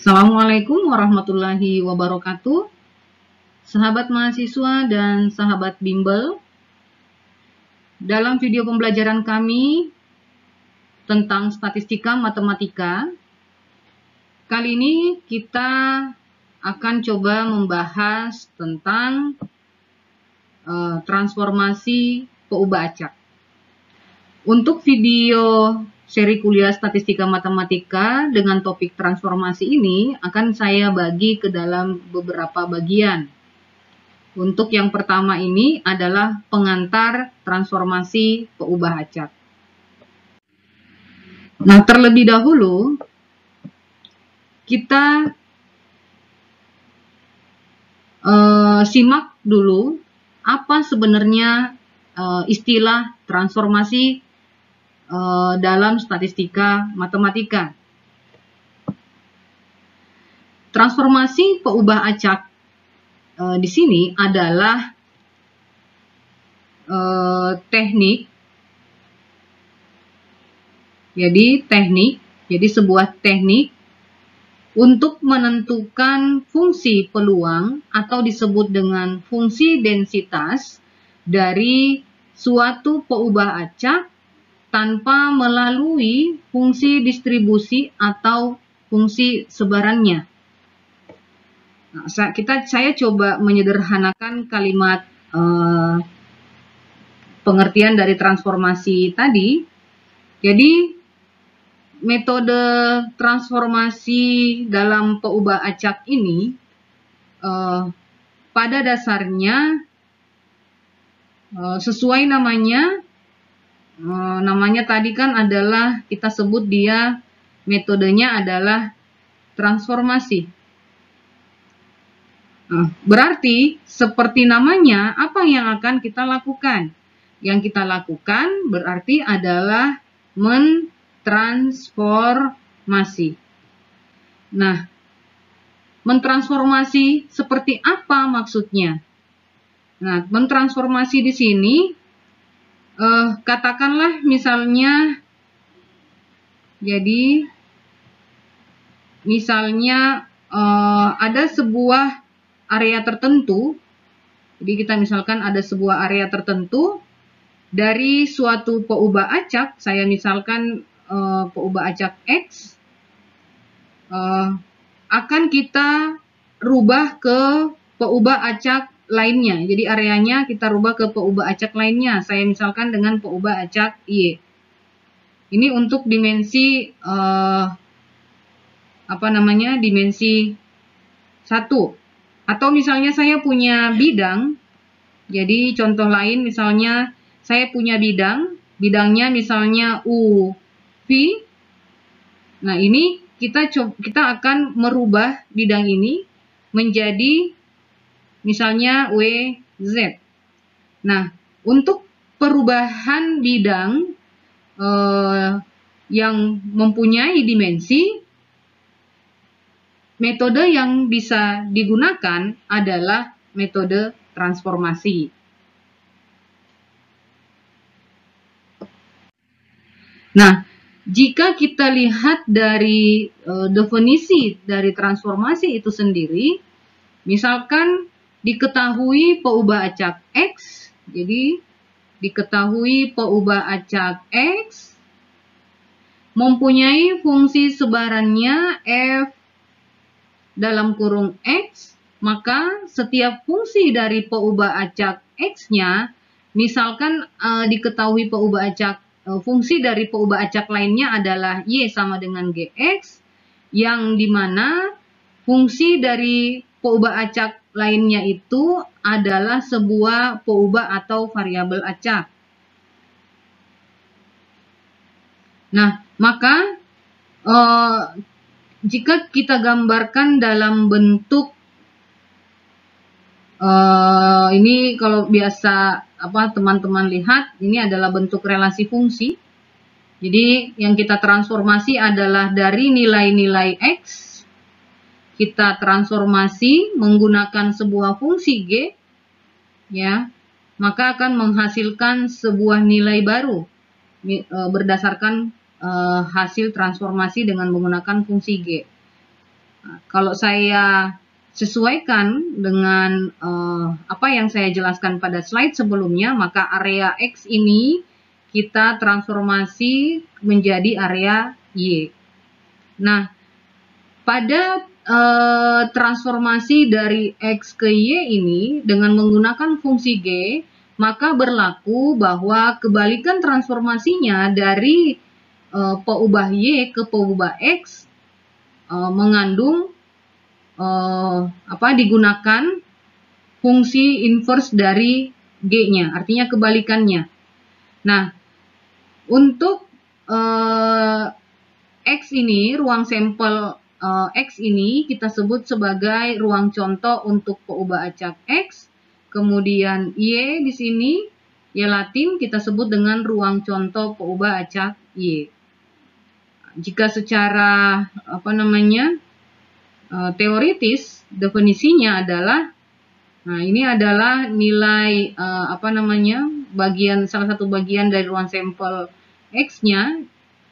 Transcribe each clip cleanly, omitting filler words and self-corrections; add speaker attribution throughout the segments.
Speaker 1: Assalamualaikum warahmatullahi wabarakatuh, sahabat mahasiswa dan sahabat bimbel. Dalam video pembelajaran kami tentang statistika matematika, kali ini kita akan coba membahas tentang transformasi peubah acak. Untuk video seri kuliah statistika matematika dengan topik transformasi ini akan saya bagi ke dalam beberapa bagian. Untuk yang pertama ini adalah pengantar transformasi peubah acak. Nah, terlebih dahulu kita simak dulu apa sebenarnya istilah transformasi dalam statistika matematika. Transformasi peubah acak di sini adalah teknik. Jadi sebuah teknik untuk menentukan fungsi peluang atau disebut dengan fungsi densitas dari suatu peubah acak tanpa melalui fungsi distribusi atau fungsi sebarannya. Nah, saya coba menyederhanakan kalimat pengertian dari transformasi tadi. Jadi metode transformasi dalam peubah acak ini pada dasarnya sesuai namanya tadi kan adalah kita sebut dia metodenya adalah transformasi. Berarti seperti namanya apa yang akan kita lakukan? Yang kita lakukan berarti adalah mentransformasi. Nah, mentransformasi seperti apa maksudnya? Nah, mentransformasi di sini katakanlah misalnya, ada sebuah area tertentu. Jadi kita misalkan ada sebuah area tertentu dari suatu peubah acak. Saya misalkan peubah acak X akan kita rubah ke peubah acak lainnya. Jadi areanya kita rubah ke peubah acak lainnya. Saya misalkan dengan peubah acak Y. Ini untuk dimensi dimensi 1. Atau misalnya saya punya bidang. Jadi contoh lain misalnya saya punya bidangnya misalnya UV. Nah, ini kita akan merubah bidang ini menjadi misalnya WZ. Nah, untuk perubahan bidang yang mempunyai dimensi, metode yang bisa digunakan adalah metode transformasi. Nah, jika kita lihat dari definisi dari transformasi itu sendiri, misalkan diketahui peubah acak X, jadi diketahui peubah acak X mempunyai fungsi sebarannya F dalam kurung X, maka setiap fungsi dari peubah acak X-nya, misalkan diketahui peubah acak fungsi dari peubah acak lainnya adalah Y sama dengan GX, yang dimana fungsi dari peubah acak lainnya itu adalah sebuah peubah atau variabel acak. Nah, maka jika kita gambarkan dalam bentuk ini, kalau biasa teman-teman lihat, ini adalah bentuk relasi fungsi. Jadi yang kita transformasi adalah dari nilai-nilai X, kita transformasi menggunakan sebuah fungsi G, ya, maka akan menghasilkan sebuah nilai baru berdasarkan hasil transformasi dengan menggunakan fungsi G. Nah, kalau saya sesuaikan dengan apa yang saya jelaskan pada slide sebelumnya, maka area X ini kita transformasi menjadi area Y. Nah, pada transformasi dari X ke Y ini dengan menggunakan fungsi G, maka berlaku bahwa kebalikan transformasinya dari peubah Y ke peubah X mengandung digunakan fungsi inverse dari G-nya, artinya kebalikannya. Nah, untuk X ini, ruang sampel X ini kita sebut sebagai ruang contoh untuk peubah acak X. Kemudian Y di sini, Y Latin kita sebut dengan ruang contoh peubah acak Y. Jika secara teoritis definisinya adalah, nah ini adalah nilai salah satu bagian dari ruang sampel X-nya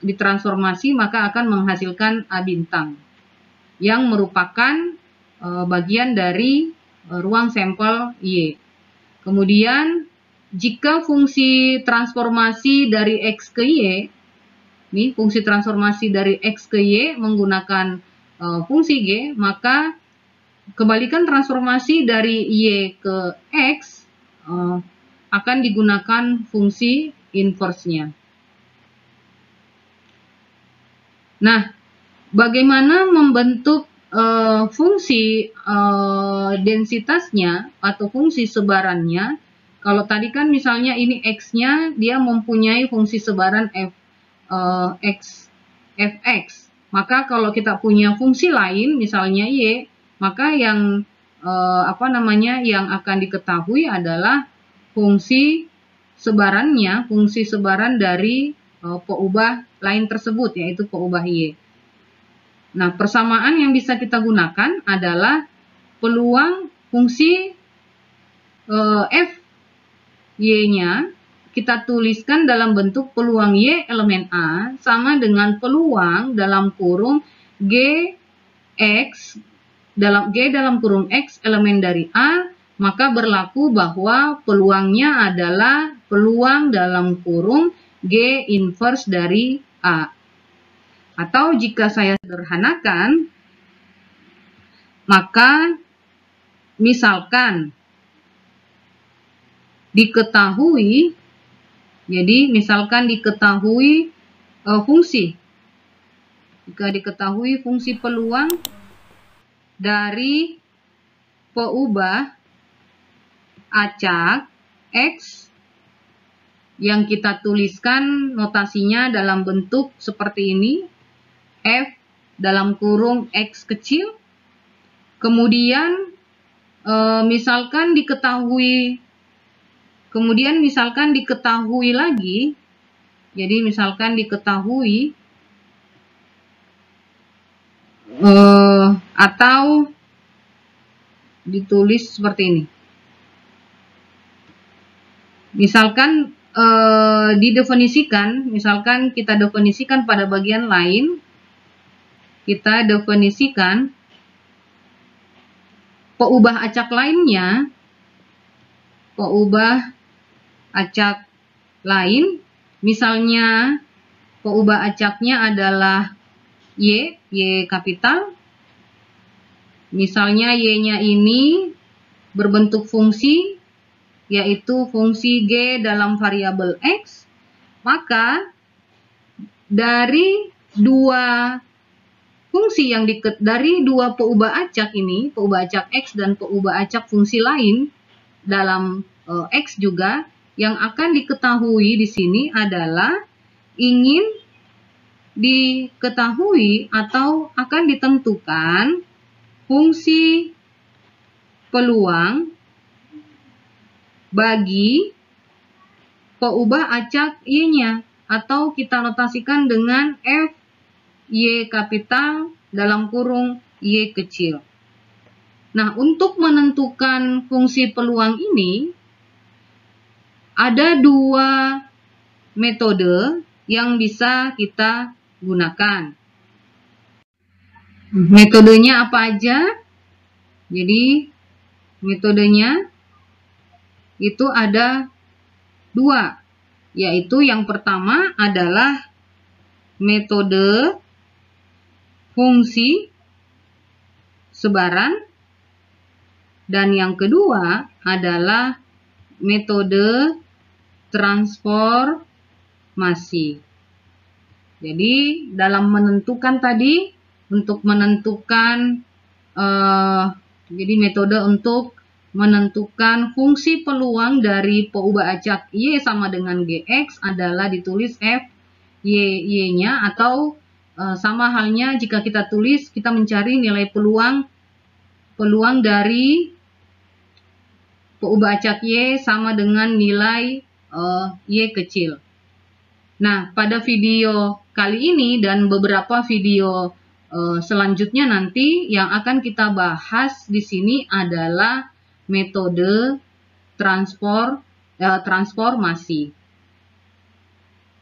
Speaker 1: ditransformasi maka akan menghasilkan A bintang yang merupakan bagian dari ruang sampel Y. Kemudian jika fungsi transformasi dari X ke Y, ini fungsi transformasi dari X ke Y menggunakan fungsi G, maka kebalikan transformasi dari Y ke X akan digunakan fungsi inverse-nya. Nah, bagaimana membentuk fungsi densitasnya atau fungsi sebarannya? Kalau tadi kan misalnya ini X-nya dia mempunyai fungsi sebaran fx. Maka kalau kita punya fungsi lain misalnya Y, maka yang yang akan diketahui adalah fungsi sebarannya, fungsi sebaran dari peubah lain tersebut, yaitu peubah Y. Nah, persamaan yang bisa kita gunakan adalah peluang fungsi f y-nya kita tuliskan dalam bentuk peluang Y elemen A sama dengan peluang dalam kurung G dalam kurung X elemen dari A, maka berlaku bahwa peluangnya adalah peluang dalam kurung G inverse dari A. Atau jika saya sederhanakan, maka misalkan diketahui, jadi misalkan diketahui fungsi. Jika diketahui fungsi peluang dari peubah acak X yang kita tuliskan notasinya dalam bentuk seperti ini, F dalam kurung X kecil, kemudian misalkan diketahui lagi, jadi misalkan diketahui atau ditulis seperti ini. Misalkan misalkan kita definisikan pada bagian lain, kita definisikan peubah acak lainnya, peubah acak lain, misalnya peubah acaknya adalah Y kapital, misalnya Y-nya ini berbentuk fungsi, yaitu fungsi G dalam variabel X, maka dari dua fungsi dari dua peubah acak ini, peubah acak X dan peubah acak fungsi lain dalam X juga, yang akan diketahui di sini adalah ingin diketahui atau akan ditentukan fungsi peluang bagi peubah acak Y-nya, atau kita notasikan dengan F Y kapital dalam kurung Y kecil. Nah, untuk menentukan fungsi peluang ini, ada dua metode yang bisa kita gunakan. Metodenya apa aja? Jadi metodenya itu ada dua, yaitu yang pertama adalah metode fungsi sebaran, dan yang kedua adalah metode transformasi. Jadi dalam menentukan tadi, untuk menentukan jadi metode untuk menentukan fungsi peluang dari peubah acak Y sama dengan Gx adalah ditulis F Y-nya, atau sama halnya jika kita tulis, kita mencari nilai peluang dari peubah acak Y sama dengan nilai Y kecil. Nah, pada video kali ini dan beberapa video selanjutnya nanti yang akan kita bahas di sini adalah metode transformasi.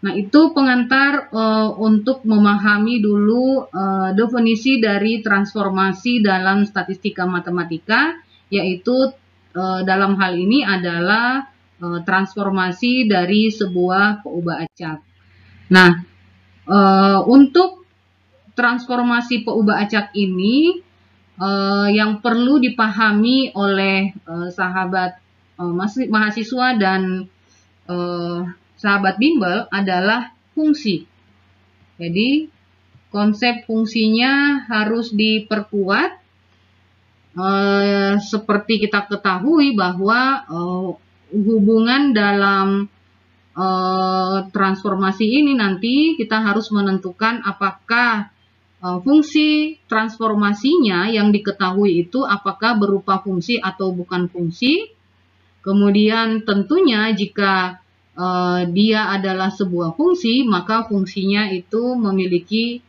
Speaker 1: Nah, itu pengantar untuk memahami dulu definisi dari transformasi dalam statistika matematika, yaitu dalam hal ini adalah transformasi dari sebuah peubah acak. Nah, untuk transformasi peubah acak ini yang perlu dipahami oleh sahabat mahasiswa dan sahabat bimbel adalah fungsi. Jadi konsep fungsinya harus diperkuat. Seperti kita ketahui bahwa hubungan dalam transformasi ini nanti kita harus menentukan apakah fungsi transformasinya yang diketahui itu apakah berupa fungsi atau bukan fungsi. Kemudian tentunya jika dia adalah sebuah fungsi, maka fungsinya itu memiliki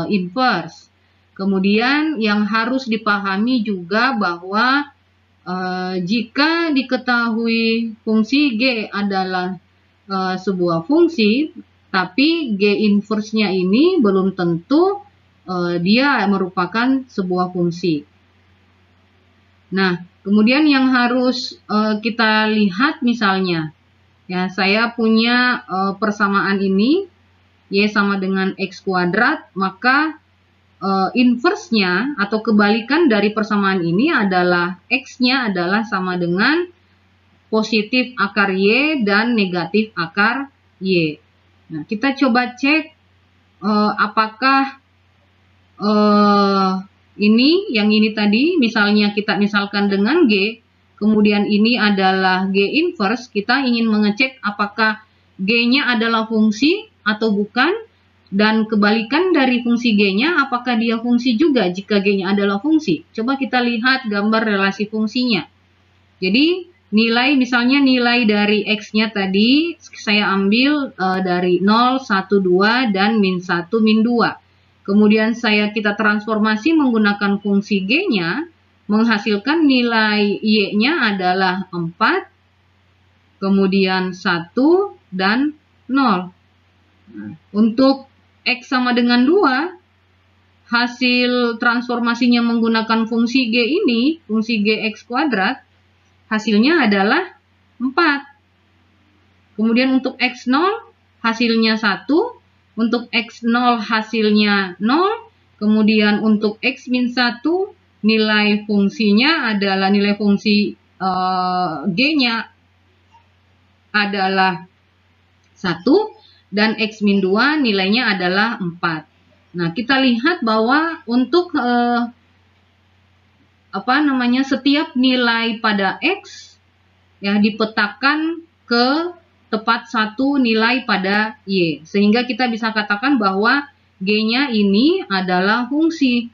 Speaker 1: inverse. Kemudian yang harus dipahami juga bahwa jika diketahui fungsi G adalah sebuah fungsi, tapi G inverse-nya ini belum tentu dia merupakan sebuah fungsi. Nah, kemudian yang harus kita lihat misalnya, ya saya punya persamaan ini, Y sama dengan X kuadrat, maka inverse-nya atau kebalikan dari persamaan ini adalah X-nya adalah sama dengan positif akar Y dan negatif akar Y. Nah, kita coba cek apakah yang ini tadi, misalnya kita misalkan dengan G, kemudian ini adalah G inverse, kita ingin mengecek apakah G-nya adalah fungsi atau bukan, dan kebalikan dari fungsi G-nya, apakah dia fungsi juga jika G-nya adalah fungsi. Coba kita lihat gambar relasi fungsinya. Jadi misalnya nilai dari X-nya tadi saya ambil dari 0, 1, 2, dan min 1, min 2. Kemudian kita transformasi menggunakan fungsi G-nya, menghasilkan nilai Y-nya adalah 4, kemudian 1, dan 0. Nah, untuk X sama dengan 2, hasil transformasinya menggunakan fungsi G ini, fungsi Gx kuadrat, hasilnya adalah 4. Kemudian untuk X0 hasilnya 1, untuk X0 hasilnya 0, kemudian untuk X min 1 nilai fungsinya adalah nilai fungsi G-nya adalah 1, dan X min 2 nilainya adalah 4. Nah, kita lihat bahwa untuk setiap nilai pada X ya dipetakan ke tepat satu nilai pada Y, sehingga kita bisa katakan bahwa G-nya ini adalah fungsi.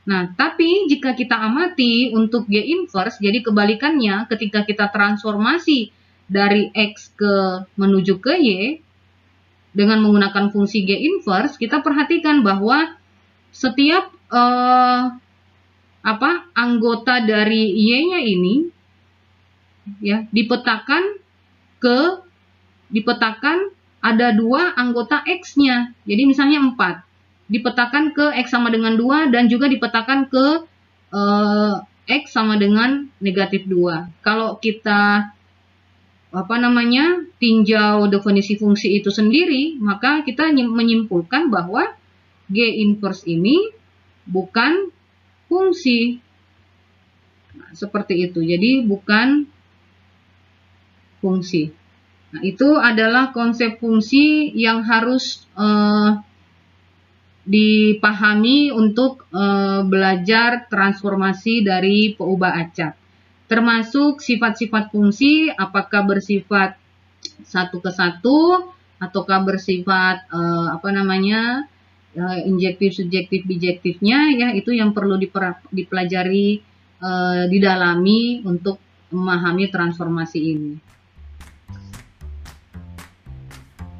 Speaker 1: Nah, tapi jika kita amati untuk G inverse, jadi kebalikannya ketika kita transformasi dari X menuju ke Y dengan menggunakan fungsi G inverse, kita perhatikan bahwa setiap anggota dari Y-nya ini ya dipetakan ada 2 anggota X-nya. Jadi misalnya 4. dipetakan ke X sama dengan 2 dan juga dipetakan ke X sama dengan negatif 2. Kalau kita tinjau definisi fungsi itu sendiri, maka kita menyimpulkan bahwa G inverse ini bukan fungsi. Nah, seperti itu. Jadi bukan fungsi. Nah, itu adalah konsep fungsi yang harus dipahami untuk belajar transformasi dari peubah acak. Termasuk sifat-sifat fungsi, apakah bersifat satu ke satu, ataukah bersifat injektif, subjektif, bijektifnya, ya itu yang perlu dipelajari, didalami untuk memahami transformasi ini.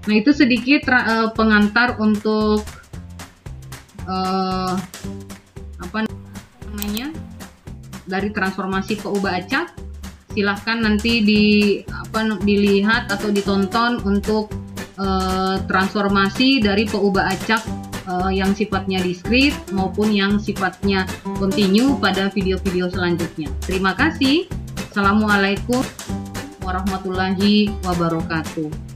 Speaker 1: Nah, itu sedikit pengantar untuk dari transformasi peubah acak. Silahkan nanti dilihat atau ditonton untuk transformasi dari peubah acak yang sifatnya diskrit maupun yang sifatnya kontinu pada video-video selanjutnya. Terima kasih. Assalamualaikum warahmatullahi wabarakatuh.